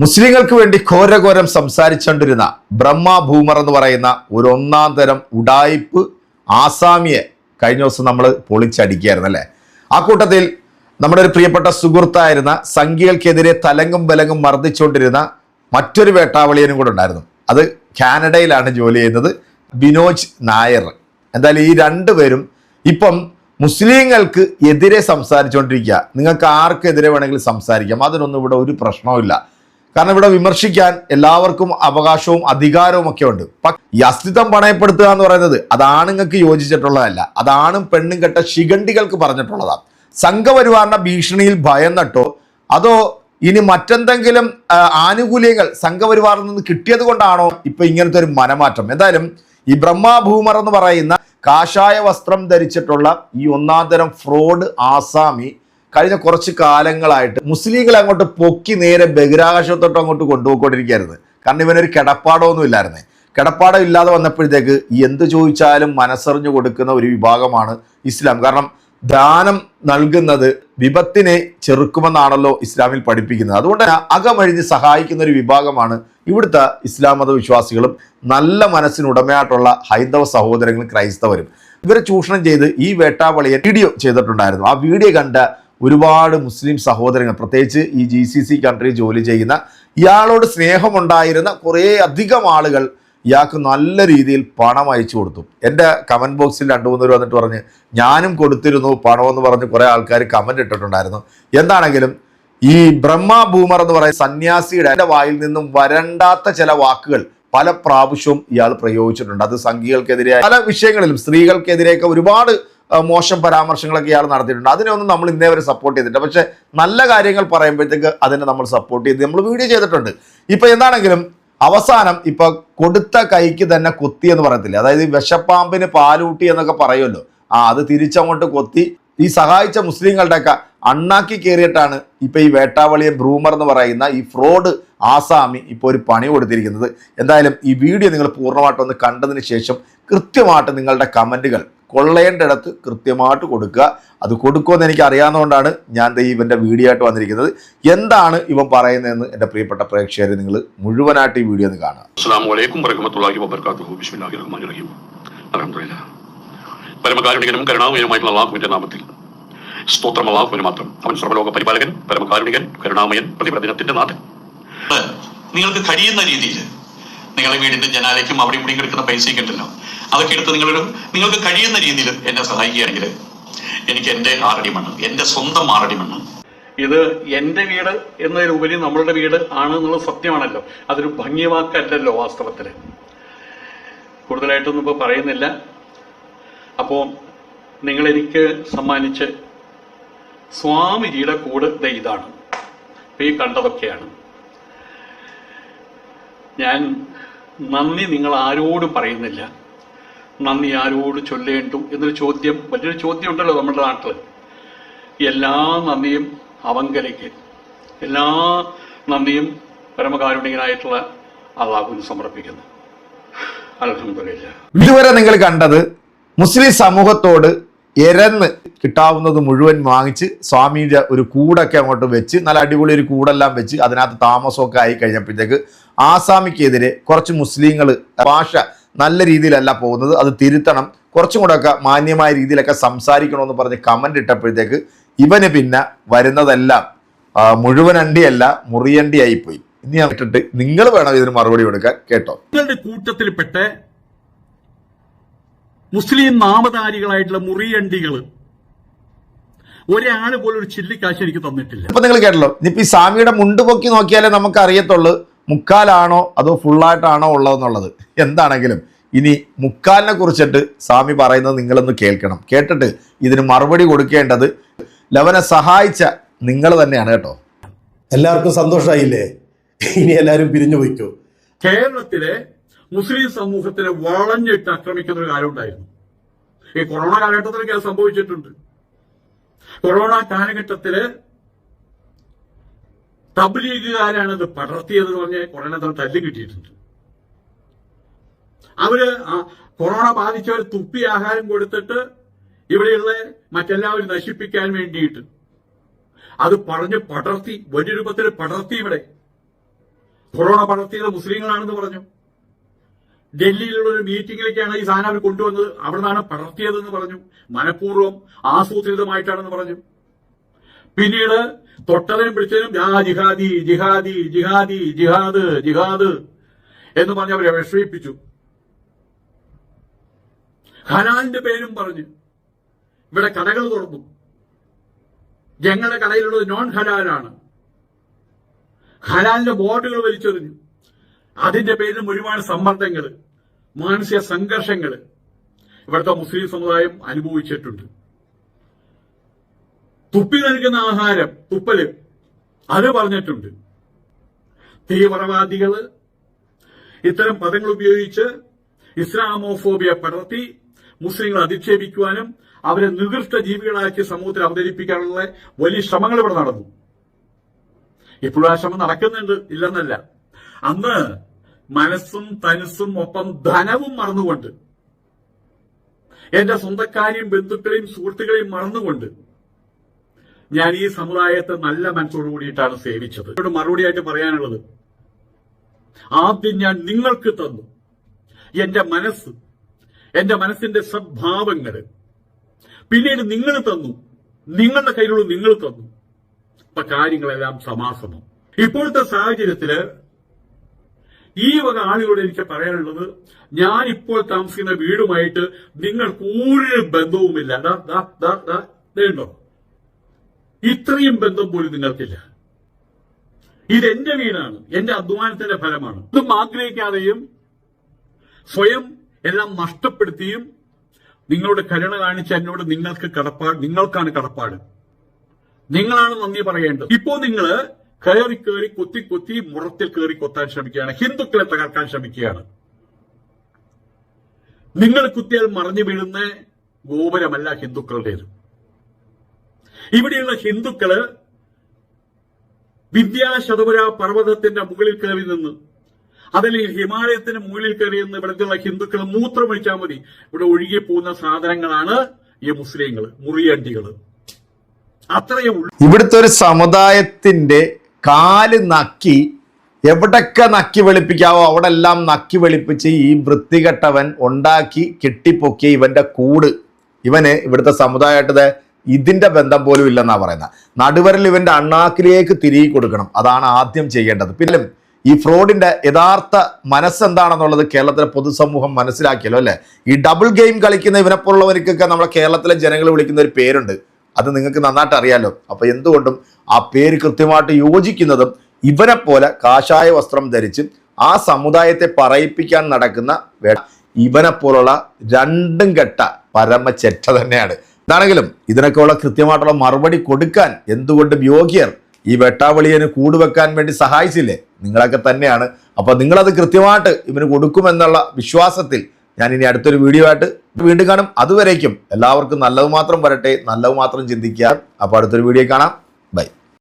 മുസ്ലിങ്ങൾക്ക് വേണ്ടി ഘോരഘോരം സംസാരിച്ചുകൊണ്ടിരുന്ന ബ്രഹ്മ ഭൂമർ എന്ന് പറയുന്ന ഒരു ഒന്നാം തരം ഉഡായിപ്പ് ആസാമിയെ കഴിഞ്ഞ ദിവസം നമ്മൾ പൊളിച്ചടിക്കുകയായിരുന്നു അല്ലേ. ആ കൂട്ടത്തിൽ നമ്മുടെ ഒരു പ്രിയപ്പെട്ട സുഹൃത്തായിരുന്ന സംഖ്യകൾക്കെതിരെ തലങ്ങും ബലങ്ങും മർദ്ദിച്ചുകൊണ്ടിരുന്ന മറ്റൊരു വേട്ടാവളിയനും കൂടെ ഉണ്ടായിരുന്നു. അത് കാനഡയിലാണ് ജോലി ചെയ്യുന്നത്, ബിനോജ് നായർ. എന്തായാലും ഈ രണ്ടുപേരും ഇപ്പം മുസ്ലിങ്ങൾക്ക് എതിരെ സംസാരിച്ചുകൊണ്ടിരിക്കുക. നിങ്ങൾക്ക് ആർക്കെതിരെ വേണമെങ്കിലും സംസാരിക്കാം, അതിനൊന്നും ഇവിടെ ഒരു പ്രശ്നവുമില്ല. കാരണം ഇവിടെ വിമർശിക്കാൻ എല്ലാവർക്കും അവകാശവും അധികാരവും ഒക്കെ ഉണ്ട്. ഈ അസ്തിത്വം പണയപ്പെടുത്തുക എന്ന് പറയുന്നത് അത് ആണുങ്ങൾക്ക് യോജിച്ചിട്ടുള്ളതല്ല, അതാണും പെണ്ണും കെട്ട ശിഖണ്ഡികൾക്ക് പറഞ്ഞിട്ടുള്ളതാണ്. സംഘപരിവാറിന്റെ ഭീഷണിയിൽ ഭയന്നിട്ടോ അതോ ഇനി മറ്റെന്തെങ്കിലും ആനുകൂല്യങ്ങൾ സംഘപരിവാറിൽ നിന്ന് കിട്ടിയത് കൊണ്ടാണോ ഇപ്പൊ ഇങ്ങനത്തെ ഒരു മനമാറ്റം? എന്തായാലും ഈ ബ്രഹ്മ ഭൂമർ എന്ന് പറയുന്ന കാഷായ വസ്ത്രം ധരിച്ചിട്ടുള്ള ഈ ഒന്നാം തരം ഫ്രോഡ് ആസാമി കഴിഞ്ഞ കുറച്ച് കാലങ്ങളായിട്ട് മുസ്ലിങ്ങളെ അങ്ങോട്ട് പൊക്കി നേരെ ബഹിരാകാശത്തോട്ട് അങ്ങോട്ട് കൊണ്ടുപോയിക്കൊണ്ടിരിക്കുകയായിരുന്നു. കാരണം ഇവനൊരു കിടപ്പാടമൊന്നും ഇല്ലായിരുന്നേ. കിടപ്പാടം ഇല്ലാതെ വന്നപ്പോഴത്തേക്ക് എന്ത് ചോദിച്ചാലും മനസ്സറിഞ്ഞു കൊടുക്കുന്ന ഒരു വിഭാഗമാണ് ഇസ്ലാം. കാരണം ദാനം നൽകുന്നത് വിപത്തിനെ ചെറുക്കുമെന്നാണല്ലോ ഇസ്ലാമിൽ പഠിപ്പിക്കുന്നത്. അതുകൊണ്ട് തന്നെ അകമഴിഞ്ഞ് സഹായിക്കുന്ന ഒരു വിഭാഗമാണ് ഇവിടുത്തെ ഇസ്ലാം മത വിശ്വാസികളും നല്ല മനസ്സിനുടമയായിട്ടുള്ള ഹൈന്ദവ സഹോദരങ്ങളും ക്രൈസ്തവരും. ഇവരെ ചൂഷണം ചെയ്ത് ഈ വേട്ടാവളിയെ വീഡിയോ ചെയ്തിട്ടുണ്ടായിരുന്നു. ആ വീഡിയോ കണ്ട ഒരുപാട് മുസ്ലിം സഹോദരങ്ങൾ, പ്രത്യേകിച്ച് ഈ GCC കൺട്രി ജോലി ചെയ്യുന്ന ഇയാളോട് സ്നേഹമുണ്ടായിരുന്ന കുറേ അധികം ആളുകൾ ഇയാൾക്ക് നല്ല രീതിയിൽ പണം അയച്ചു കൊടുത്തു. എൻ്റെ കമൻറ്റ് ബോക്സിൽ 2-3 പേര് വന്നിട്ട് പറഞ്ഞ് ഞാനും കൊടുത്തിരുന്നു പണമെന്ന് പറഞ്ഞ് കുറേ ആൾക്കാർ കമൻറ്റ് ഇട്ടിട്ടുണ്ടായിരുന്നു. എന്താണെങ്കിലും ഈ ബ്രഹ്മ ഭൂമർ എന്ന് പറയുന്ന സന്യാസിയുടെ വായിൽ നിന്നും വരണ്ടാത്ത ചില വാക്കുകൾ പല പ്രാവശ്യവും ഇയാൾ പ്രയോഗിച്ചിട്ടുണ്ട്. അത് സംഘികൾക്കെതിരെ പല വിഷയങ്ങളിലും സ്ത്രീകൾക്കെതിരെയൊക്കെ ഒരുപാട് മോശം പരാമർശങ്ങളൊക്കെ ഇയാൾ നടത്തിയിട്ടുണ്ട്. അതിനൊന്നും നമ്മൾ ഇന്നേ വരെ സപ്പോർട്ട് ചെയ്തിട്ടില്ല. പക്ഷെ നല്ല കാര്യങ്ങൾ പറയുമ്പോഴത്തേക്ക് അതിനെ നമ്മൾ സപ്പോർട്ട് ചെയ്ത് നമ്മൾ വീഡിയോ ചെയ്തിട്ടുണ്ട്. ഇപ്പൊ എന്താണെങ്കിലും അവസാനം ഇപ്പൊ കൊടുത്ത കൈക്ക് തന്നെ കൊത്തി എന്ന് പറയത്തില്ല, അതായത് വിഷപ്പാമ്പിന് പാലൂട്ടി എന്നൊക്കെ പറയുമല്ലോ, അത് തിരിച്ചങ്ങോട്ട് കൊത്തി ഈ സഹായിച്ച മുസ്ലിങ്ങളുടെയൊക്കെ അണ്ണാക്കി കയറിയിട്ടാണ് ഇപ്പൊ ഈ വേട്ടാവളിയൻ ബ്രൂമർ എന്ന് പറയുന്ന ഈ ഫ്രോഡ് ആസാമി ഇപ്പോൾ ഒരു പണി കൊടുത്തിരിക്കുന്നത്. എന്തായാലും ഈ വീഡിയോ നിങ്ങൾ പൂർണ്ണമായിട്ടൊന്ന് കണ്ടതിന് ശേഷം കൃത്യമായിട്ട് നിങ്ങളുടെ കമൻറ്റുകൾ കൊള്ളേണ്ടിടത്ത് കൃത്യമായിട്ട് കൊടുക്കുക. അത് കൊടുക്കുമെന്ന് എനിക്ക് അറിയാവുന്നതുകൊണ്ടാണ് ഞാൻ ഇവൻ്റെ വീഡിയോ ആയിട്ട് വന്നിരിക്കുന്നത്. എന്താണ് ഇവൻ പറയുന്നതെന്ന് എൻ്റെ പ്രിയപ്പെട്ട പ്രേക്ഷകരെ നിങ്ങൾ മുഴുവനായിട്ട് ഈ വീഡിയോ ഒന്ന് കാണുക. അസ്സലാമു അലൈക്കും വറഹ്മത്തുള്ളാഹി വബറകാതുഹു. ബിസ്മില്ലാഹിർ റഹ്മാനിർ റഹീം. അൽഹംദുലില്ലാഹ്. പരമകാരുണികനും കരുണാമയനുമായിട്ടുള്ള അല്ലാഹുവിന്റെ നാമത്തിൽ സ്തോത്രം. അല്ലാഹുവിന് മാത്രം. അവൻ സർവ്വലോക പരിപാലകൻ, പരമകാരുണികൻ, കരുണാമയൻ, പ്രതിപ്രദിനത്തിന്റെ നാഥൻ. നിങ്ങൾക്ക് കഴിയുന്ന രീതിയിൽ നിങ്ങളുടെ വീടിന്റെ ജനാലയ്ക്കും അവിടെ ഇവിടെ കിടക്കുന്ന പൈസയൊക്കെ ഉണ്ടല്ലോ, അതൊക്കെ എടുത്ത് നിങ്ങൾക്ക് കഴിയുന്ന രീതിയിൽ എന്നെ സഹായിക്കുകയാണെങ്കിൽ എനിക്ക് എൻ്റെ 6 അടി മണ്ണ്, എൻ്റെ സ്വന്തം 6 അടി മണ്ണ്, ഇത് എൻ്റെ വീട് എന്നതിലുപരി നമ്മളുടെ വീട് ആണ് എന്നുള്ളത് സത്യമാണല്ലോ. അതൊരു ഭംഗിവാക്കല്ലല്ലോ വാസ്തവത്തില്. കൂടുതലായിട്ടൊന്നും ഇപ്പോൾ പറയുന്നില്ല. അപ്പോൾ നിങ്ങളെനിക്ക് സമ്മാനിച്ച് സ്വാമിജിയുടെ കൂട് ഇതാണ്. ഇപ്പം ഈ കണ്ടതൊക്കെയാണ്. ഞാൻ നന്ദി നിങ്ങൾ ആരോടും പറയുന്നില്ല, നന്ദി ആരോട് ചൊല്ലേണ്ടു എന്നൊരു ചോദ്യം, വലിയൊരു ചോദ്യം ഉണ്ടല്ലോ നമ്മുടെ നാട്ടിൽ. എല്ലാ നന്ദിയും അവങ്കലേക്ക്, എല്ലാ നന്ദിയും പരമകാരുണികനായിട്ടുള്ള അല്ലാഹുവിന് സമർപ്പിക്കുന്നു. അൽഹംദുലില്ലാഹ്. ഇതുവരെ നിങ്ങൾ കണ്ടത് മുസ്ലിം സമൂഹത്തോട് എരന്ന് കിട്ടാവുന്നത് മുഴുവൻ വാങ്ങിച്ച് സ്വാമിയുടെ ഒരു കൂടൊക്കെ അങ്ങോട്ട് വെച്ച് നല്ല അടിപൊളി ഒരു കൂടെല്ലാം വെച്ച് അതിനകത്ത് താമസമൊക്കെ ആയി കഴിഞ്ഞപ്പോഴത്തേക്ക് ആസാമിക്കെതിരെ കുറച്ച് മുസ്ലിങ്ങൾ ഭാഷ നല്ല രീതിയിലല്ല പോകുന്നത്, അത് തിരുത്തണം, കുറച്ചും കൂടെ ഒക്കെ മാന്യമായ രീതിയിലൊക്കെ സംസാരിക്കണമെന്ന് പറഞ്ഞ് കമന്റ് ഇട്ടപ്പോഴത്തേക്ക് ഇവന് പിന്നെ വരുന്നതെല്ലാം മുഴുവൻ അണ്ടിയല്ല മുറിയണ്ടി ആയിപ്പോയി. ഇനി ഞാൻ ഇട്ടിട്ട് നിങ്ങൾ വേണം ഇതിന് മറുപടി കൊടുക്കാൻ. കേട്ടോ. നിങ്ങളുടെ കൂട്ടത്തിൽപ്പെട്ട് മുസ്ലിം നാമധാരികളായിട്ടുള്ള മുറിയണ്ടികള് ഒരാള് പോലും ഒരു ചില്ലിക്കാശ് എനിക്ക് തന്നിട്ടില്ല. ഇപ്പൊ നിങ്ങൾ കേട്ടല്ലോ. ഇനിയിപ്പോ ഈ സ്വാമിയുടെ മുണ്ട് പൊക്കി നോക്കിയാലേ നമുക്ക് അറിയത്തുള്ളൂ മുക്കാലാണോ അതോ ഫുള്ളായിട്ടാണോ ഉള്ളതെന്നുള്ളത്. എന്താണെങ്കിലും ഇനി മുക്കാലിനെ കുറിച്ചിട്ട് സ്വാമി പറയുന്നത് നിങ്ങളൊന്ന് കേൾക്കണം. കേട്ടിട്ട് ഇതിന് മറുപടി കൊടുക്കേണ്ടത് ലവനെ സഹായിച്ച നിങ്ങൾ തന്നെയാണ് കേട്ടോ. എല്ലാവർക്കും സന്തോഷമായില്ലേ? ഇനി എല്ലാവരും പിരിഞ്ഞു പോയിക്കോ. കേരളത്തിലെ മുസ്ലിം സമൂഹത്തിനെ വളഞ്ഞിട്ട് ആക്രമിക്കുന്ന ഒരു കാലം ഉണ്ടായിരുന്നു. ഈ കൊറോണ കാലഘട്ടത്തിലൊക്കെ അത് സംഭവിച്ചിട്ടുണ്ട്. കൊറോണ കാലഘട്ടത്തില് തബ്ലീഗുകാരാണ് ഇത് പടർത്തിയതെന്ന് പറഞ്ഞ് കൊറോണ തല്ല് കിട്ടിയിട്ടുണ്ട്. അവര് കൊറോണ ബാധിച്ചവർ തുപ്പി ആഹാരം കൊടുത്തിട്ട് ഇവിടെയുള്ള മറ്റെല്ലാവരും നശിപ്പിക്കാൻ വേണ്ടിയിട്ട് അത് പറഞ്ഞ് പടർത്തി, വലിയ രൂപത്തിൽ പടർത്തി. ഇവിടെ കൊറോണ പടർത്തിയത് മുസ്ലിങ്ങളാണെന്ന് പറഞ്ഞു. ഡൽഹിയിലുള്ള ഒരു മീറ്റിംഗിലേക്കാണ് ഈ സാധനം അവർ കൊണ്ടുവന്നത്, അവിടെ നിന്നാണ് പടർത്തിയതെന്ന് പറഞ്ഞു. മനഃപൂർവ്വം ആസൂത്രിതമായിട്ടാണെന്ന് പറഞ്ഞു. പിന്നീട് തൊട്ടതിനും പിടിച്ചതിനും ജിഹാദി ജിഹാദി ജിഹാദി ജിഹാദ് ജിഹാദ് എന്ന് പറഞ്ഞ് അവരെ വിഷമിപ്പിച്ചു. ഹലാലിന്റെ പേരും പറഞ്ഞു. ഇവിടെ കടകൾ തുറന്നു. ഞങ്ങളുടെ കടയിലുള്ളത് നോൺ ഹലാലാണ്. ഹലാലിന്റെ ബോർഡുകൾ വലിച്ചെറിഞ്ഞു. അതിന്റെ പേരിലും ഒരുപാട് സമ്മർദ്ദങ്ങൾ, മാനസിക സംഘർഷങ്ങൾ ഇവിടുത്തെ മുസ്ലിം സമുദായം അനുഭവിച്ചിട്ടുണ്ട്. തുപ്പി നൽകുന്ന ആഹാരം, തുപ്പല്, അത് പറഞ്ഞിട്ടുണ്ട്. തീവ്രവാദികള് ഇത്തരം പദങ്ങൾ ഉപയോഗിച്ച് ഇസ്ലാമോഫോബിയ പടർത്തി മുസ്ലിങ്ങളെ അധിക്ഷേപിക്കുവാനും അവരെ നികൃഷ്ട ജീവികളാക്കി സമൂഹത്തിൽ അവതരിപ്പിക്കാനുള്ള വലിയ ശ്രമങ്ങൾ ഇവിടെ നടന്നു. ഇപ്പോഴും ആ ശ്രമം നടക്കുന്നുണ്ട്, ഇല്ലെന്നല്ല. അന്ന് മനസ്സും തനുസ്സും ഒപ്പം ധനവും മറന്നുകൊണ്ട്, എന്റെ സ്വന്തക്കാരെയും ബന്ധുക്കളെയും സുഹൃത്തുക്കളെയും മറന്നുകൊണ്ട് ഞാൻ ഈ സമുദായത്തെ നല്ല മനസ്സോടു കൂടിയിട്ടാണ് സേവിച്ചത്. ഇവിടെ മറുപടിയായിട്ട് പറയാനുള്ളത്, ആദ്യം ഞാൻ നിങ്ങൾക്ക് തന്നു എന്റെ മനസ്സ്, എന്റെ മനസ്സിന്റെ സദ്ഭാവങ്ങള്. പിന്നീട് നിങ്ങൾ തന്നു, നിങ്ങളുടെ കയ്യിലുള്ള നിങ്ങൾ തന്നു. അപ്പൊ കാര്യങ്ങളെല്ലാം സമാസമം. ഇപ്പോഴത്തെ സാഹചര്യത്തില് ഈ വക ആളുകളോട് എനിക്ക് പറയാനുള്ളത്, ഞാൻ ഇപ്പോൾ താമസിക്കുന്ന വീടുമായിട്ട് നിങ്ങൾക്ക് ഒരു ബന്ധവുമില്ല. ഉണ്ടോ? ഇത്രയും ബന്ധം പോലും നിങ്ങൾക്കില്ല. ഇതെന്റെ വീടാണ്, എന്റെ അധ്വാനത്തിന്റെ ഫലമാണ്. ഇതും ആഗ്രഹിക്കാതെയും സ്വയം എല്ലാം നഷ്ടപ്പെടുത്തിയും നിങ്ങളോട് കരുണ കാണിച്ച എന്നോട് നിങ്ങൾക്കാണ് കടപ്പാട്. നിങ്ങളാണ് നന്ദി പറയേണ്ടത്. ഇപ്പോ നിങ്ങള് കയറി കൊത്തി മുറത്തിൽ കയറി കൊത്താൻ ശ്രമിക്കുകയാണ്, ഹിന്ദുക്കളെ തകർക്കാൻ ശ്രമിക്കുകയാണ്. നിങ്ങൾ കുത്തിയാൽ മറിഞ്ഞു വീഴുന്ന ഗോപുരമല്ല ഹിന്ദുക്കളുടേത്. ഇവിടെയുള്ള ഹിന്ദുക്കള് വിദ്യാശതപുര പർവ്വതത്തിന്റെ മുകളിൽ കയറി നിന്ന്, അതല്ലെങ്കിൽ ഹിമാലയത്തിന് മുകളിൽ കയറി നിന്ന് ഇവിടുത്തെ ഹിന്ദുക്കൾ മൂത്രമൊഴിച്ചാൽ മതി, ഇവിടെ ഒഴുകിപ്പോകുന്ന സാധനങ്ങളാണ് ഈ മുസ്ലിങ്ങള്, മുറിയണ്ടികള്. അത്രയേ ഉള്ളൂ. ഇവിടുത്തെ ഒരു സമുദായത്തിന്റെ കാല് നക്കി എവിടൊക്കെ നക്കി വെളുപ്പിക്കാവോ അവിടെ എല്ലാം നക്കി വെളുപ്പിച്ച് ഈ വൃത്തികെട്ടവൻ ഉണ്ടാക്കി കെട്ടിപ്പൊക്കിയ ഇവന്റെ കൂട്, ഇവന് ഇവിടുത്തെ സമുദായമായിട്ട് ഇതിന്റെ ബന്ധം പോലും ഇല്ലെന്നാ പറയുന്നത്. നടുവരൽ ഇവന്റെ അണ്ണാക്കിലേക്ക് തിരികെ കൊടുക്കണം, അതാണ് ആദ്യം ചെയ്യേണ്ടത്. പിന്നെ ഈ ഫ്രോഡിന്റെ യഥാർത്ഥ മനസ്സെന്താണെന്നുള്ളത് കേരളത്തിലെ പൊതുസമൂഹം മനസ്സിലാക്കിയല്ലോ അല്ലെ. ഈ ഡബിൾ ഗെയിം കളിക്കുന്ന ഇവനെപ്പോലുള്ളവർക്കൊക്കെ നമ്മുടെ കേരളത്തിലെ ജനങ്ങൾ വിളിക്കുന്ന ഒരു പേരുണ്ട്, അത് നിങ്ങൾക്ക് നന്നായിട്ട് അറിയാലോ. അപ്പൊ എന്തുകൊണ്ടും ആ പേര് കൃത്യമായിട്ട് യോജിക്കുന്നതും ഇവനെ പോലെ കാഷായ വസ്ത്രം ധരിച്ച് ആ സമുദായത്തെ പറയിപ്പിക്കാൻ നടക്കുന്ന ഇവനെ പോലുള്ള രണ്ടും കെട്ട പരമചെറ്റ തന്നെയാണ്. എന്താണെങ്കിലും ഇതിനൊക്കെയുള്ള കൃത്യമായിട്ടുള്ള മറുപടി കൊടുക്കാൻ എന്തുകൊണ്ടും യോഗ്യർ ഈ വെട്ടാവളിയന് കൂടുവെക്കാൻ വേണ്ടി സഹായിച്ചില്ലേ, നിങ്ങളൊക്കെ തന്നെയാണ്. അപ്പൊ നിങ്ങളത് കൃത്യമായിട്ട് ഇവന് കൊടുക്കുമെന്നുള്ള വിശ്വാസത്തിൽ ഞാൻ ഇനി അടുത്തൊരു വീഡിയോ ആയിട്ട് വീണ്ടും കാണും. അതുവരേക്കും എല്ലാവർക്കും നല്ലത് മാത്രം വരട്ടെ, നല്ലത് മാത്രം ചിന്തിക്കുക. അപ്പോൾ അടുത്തൊരു വീഡിയോ കാണാം. ബൈ.